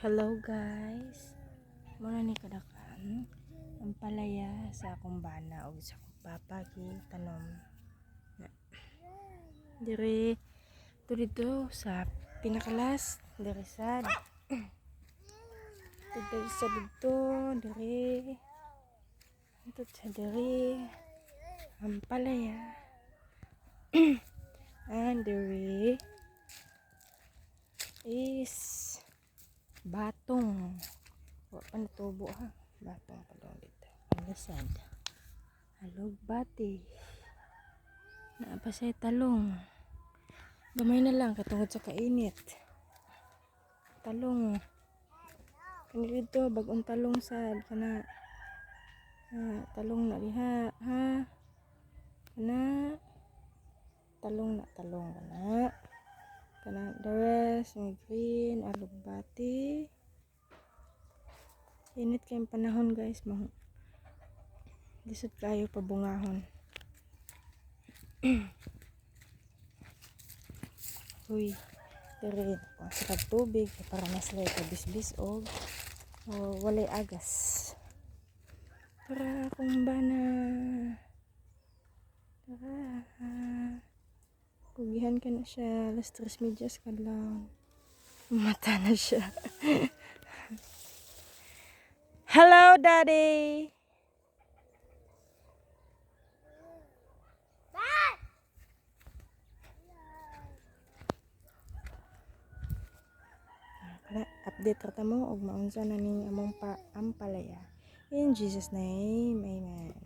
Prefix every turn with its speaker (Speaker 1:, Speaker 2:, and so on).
Speaker 1: Hello guys, muna ni kadakan ang palaya sa akong bana o sa akong papa tanom na dire dito sa pinakalas dire sad dito dire ito sa dire ang palaya and dire is batong. Wa pa natubo ha. Batong pa daw dito. Ang lasad. Halog bati. Naapasay talong. Gamay na lang katungod sa kainit. Talong. Kani dito bagong talong sad kana. Talong na diha ha. Kana talong kana. Kana the rest may green, alugbati. Init kayong panahon guys, lisod kayo pabungahon. Uy, dire sa tubig para naslay ka bisbis o walay agas. Tara kung bana. Tara. Kugihan ka na siya, alas 3 medyas ka lang. Mata na siya. Hello, Daddy! Update rata mo og maunsa na ning among ampalaya. In Jesus name, amen.